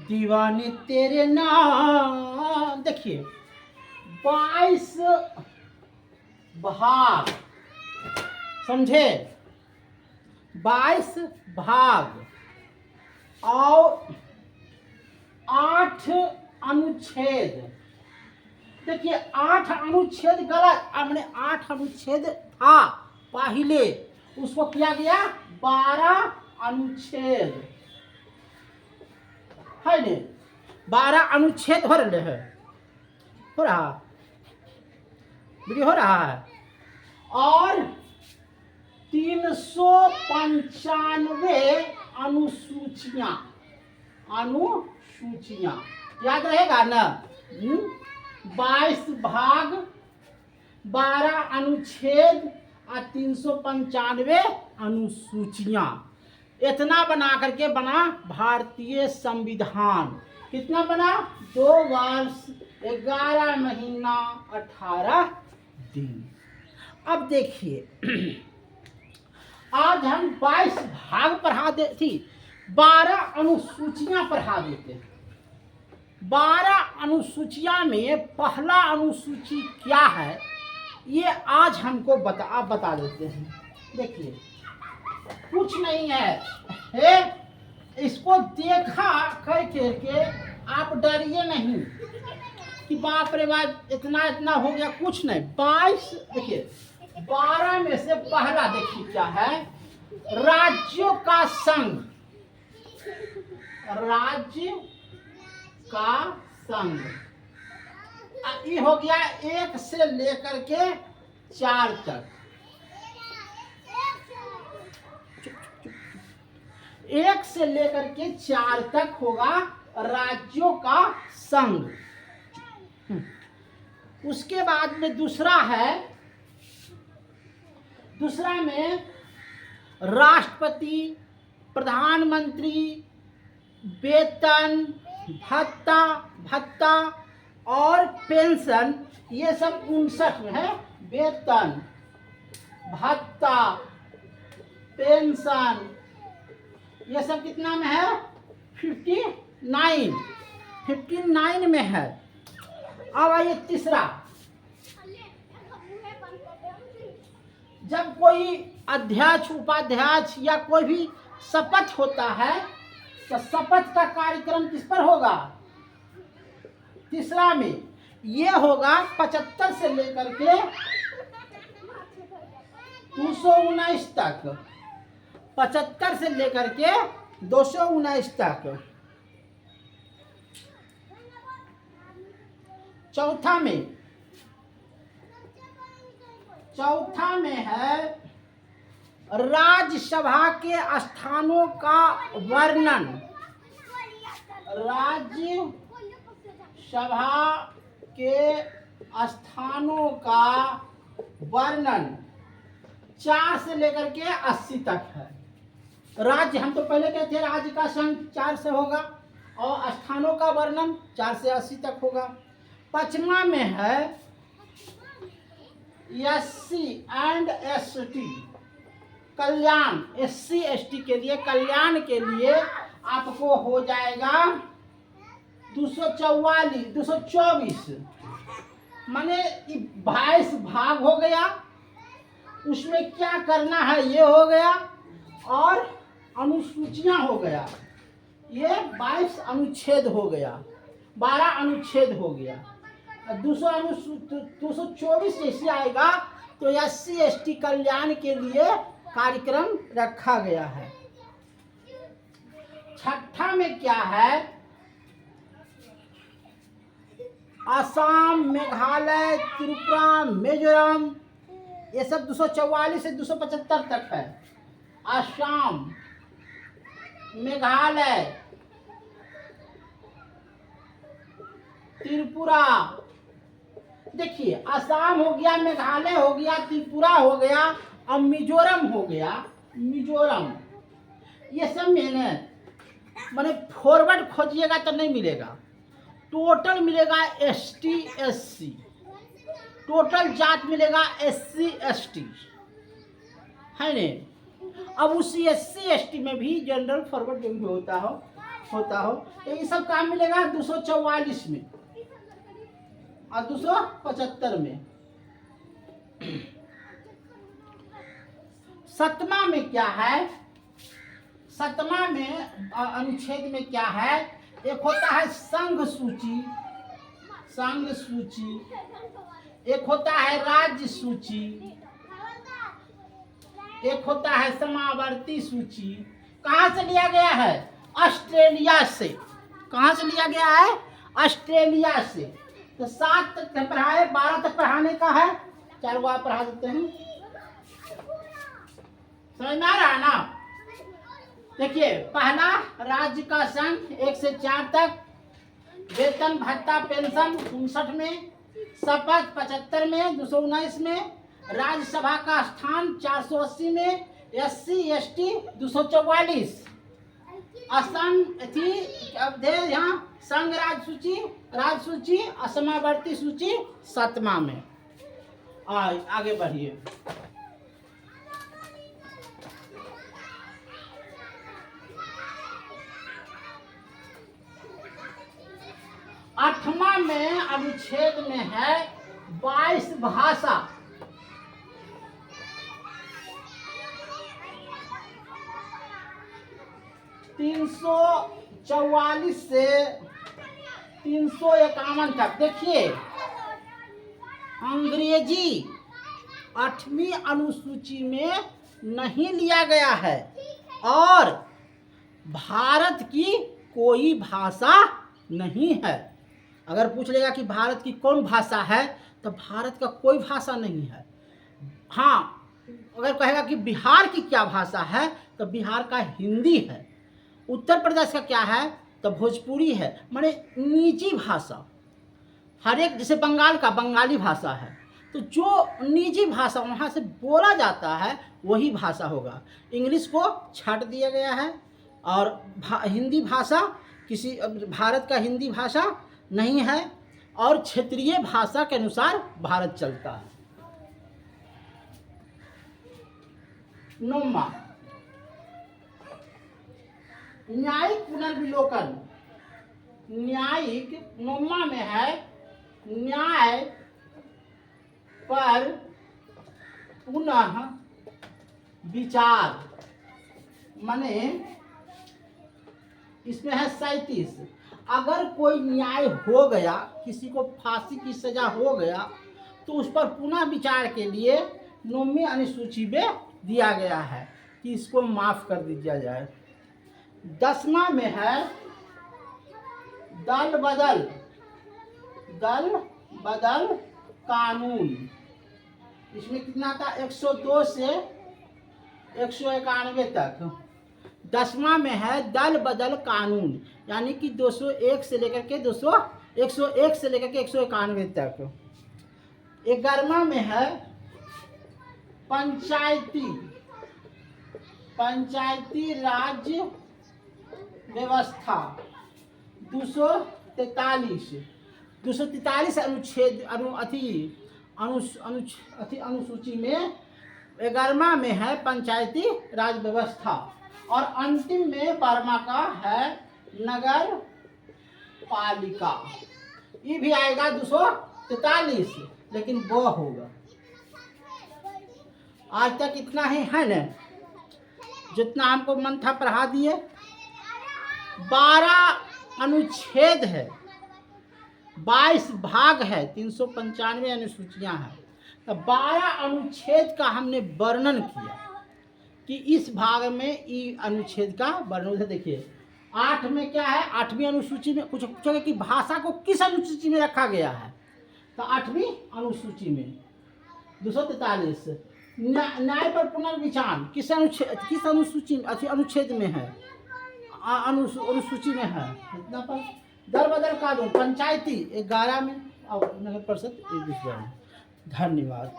दीवाने तेरे नाम। देखिए 22 भाग, समझे, 22 भाग और 8 अनुच्छेद। देखिए 8 अनुच्छेद गलत, हमने 8 अनुच्छेद था पहले, उसको किया गया 12 अनुच्छेद, है नहीं? 12 अनुच्छेद हो रहे हैं, हो रहा वीडियो हो रहा है। और 395 अनुसूचियां, अनुसूचियां याद रहेगा ना? 22 भाग, 12 अनुच्छेद और 395 अनुसूचियां, इतना बना करके बना भारतीय संविधान। कितना बना? 2 वर्ष 11 महीना 18 दिन। अब देखिए आज हम 22 भाग पढ़ा दे थी, 12 अनुसूचियां पढ़ा देते हैं। 12 अनुसूचियां में पहला अनुसूची क्या है ये आज हमको बता देते हैं। देखिए कुछ नहीं है, इसको देखा करके आप डरिए नहीं कि बाप रे बाप इतना इतना हो गया, कुछ नहीं। 22 देखिए 12 में से पहला देखिए क्या है? राज्यों का संघ, राज्य का संघ। ये हो गया 1 से लेकर के 4 तक। 1 से लेकर के 4 तक होगा राज्यों का संघ। उसके बाद में दूसरा है, दूसरा में राष्ट्रपति, प्रधानमंत्री, वेतन, भत्ता और पेंशन, ये सब 59 में है। वेतन, भत्ता, पेंशन, ये सब कितना में है? 59 में है। अब आइए तीसरा, जब कोई अध्यक्ष, उपाध्यक्ष या कोई भी शपथ होता है तो शपथ का कार्यक्रम किस पर होगा? तीसरा में ये होगा 75 से लेकर के 219 तक, 75 से लेकर के 219 तक। चौथा में है राज्यसभा के स्थानों का वर्णन। राज्यसभा के स्थानों का वर्णन 4 से लेकर के 80 तक है। राज्य, हम तो पहले कहते थे राज्य का संघ 4 से होगा और स्थानों का वर्णन 4 से 80 तक होगा। 5वां में है SC and ST Kalyan. SC ST के लिए कल्याण के लिए आपको हो जाएगा 224। माने 22 भाग हो गया, उसमें क्या करना है ये हो गया, और अनुसूचियां हो गया, ये 22 अनुच्छेद हो गया, 12 अनुच्छेद हो गया। 224 जैसे आएगा तो SC ST कल्याण के लिए कार्यक्रम रखा गया है। 6ठा में क्या है? असम, मेघालय, त्रिपुरा, मिजोरम, ये सब 244 से 275 तक है। असम, मेघालय, त्रिपुरा, देखिए असम हो गया, मेघालय हो गया, त्रिपुरा हो गया और मिजोरम हो गया। मिजोरम ये सब मैंने फॉरवर्ड खोजिएगा तो नहीं मिलेगा, टोटल मिलेगा ST SC, टोटल जात मिलेगा SC ST, है नहीं? अब उसी SC ST में भी जनरल फॉरवर्ड जो भी होता हो होता हो, तो ये सब काम मिलेगा 244 में और 275 में। सतमा में क्या है? सतमा में अनुच्छेद में क्या है? एक होता है संघ सूची, संघ सूची, एक होता है राज्य सूची, एक होता है समावर्ती सूची। कहाँ से लिया गया है? ऑस्ट्रेलिया से। कहाँ से लिया गया है? ऑस्ट्रेलिया से। तो 7 तक पढ़ाए, 12 तक पढ़ाने का है, 4 को आप पढ़ा देते हैं। समझ में आ रहा है ना? देखिए, पहला राज्य का संघ 1 से 4 तक, वेतन भत्ता पेंशन 59 में, शपथ 75 में, 219 में, राज्यसभा का स्थान 480 में, SC ST 244, असम थी यहाँ संघ राज्य सूची असमावर्ती सूची 7वां में। आगे बढ़िए। आठवां में अनुच्छेद में है 22 भाषा। (344) से 351 तक। देखिए, अंग्रेजी 8वीं अनुसूची में नहीं लिया गया है और भारत की कोई भाषा नहीं है। अगर पूछ लेगा कि भारत की कौन भाषा है, तो भारत का कोई भाषा नहीं है। हाँ, अगर कहेगा कि बिहार की क्या भाषा है, तो बिहार का हिंदी है। उत्तर प्रदेश का क्या है, तो भोजपुरी है। माने निजी भाषा, हर एक, जैसे बंगाल का बंगाली भाषा है, तो जो निजी भाषा वहाँ से बोला जाता है वही भाषा होगा। इंग्लिश को छाट दिया गया है और हिंदी भाषा किसी भारत का हिंदी भाषा नहीं है और क्षेत्रीय भाषा के अनुसार भारत चलता है। 9वां, न्यायिक पुनर्विलोकन। न्यायिक 9वां में है न्याय पर पुनः विचार, माने इसमें है 37। अगर कोई न्याय हो गया, किसी को फांसी की सजा हो गया, तो उस पर पुनः विचार के लिए 9वीं अनुसूची में दिया गया है कि इसको माफ कर दिया जाए। 10वां में है दल बदल कानून। इसमें कितना था? 102 से 191 तक। 10वां में है दल बदल कानून, यानी कि 201 से लेकर के 101 से लेकर के 191 तक। 11वां में है पंचायती राज व्यवस्था। 243 अनुच्छेद अनुसूची में 11वां में है पंचायती राज व्यवस्था और अंतिम में 12वां का है नगर पालिका। ये भी आएगा 243, लेकिन वो होगा। आज तक इतना ही है न, जितना हमको मन था पढ़ा दिए। 12 अनुच्छेद है, 22 भाग है, 395 अनुसूचियां हैं। तो 12 अनुच्छेद का हमने वर्णन किया कि इस भाग में ई अनुच्छेद का वर्णन है। देखिए 8 में क्या है? 8वीं अनुसूची में कुछ पूछोगे कि भाषा को किस अनुसूची में रखा गया है, तो 8वीं अनुसूची में। 243 न्याय पर पुनर्विचार किस अनुच्छेद में है? अनुसूची में है। इतना पर दल बदल कानून पंचायती 11 में और नगर परिषद 21 में। धन्यवाद।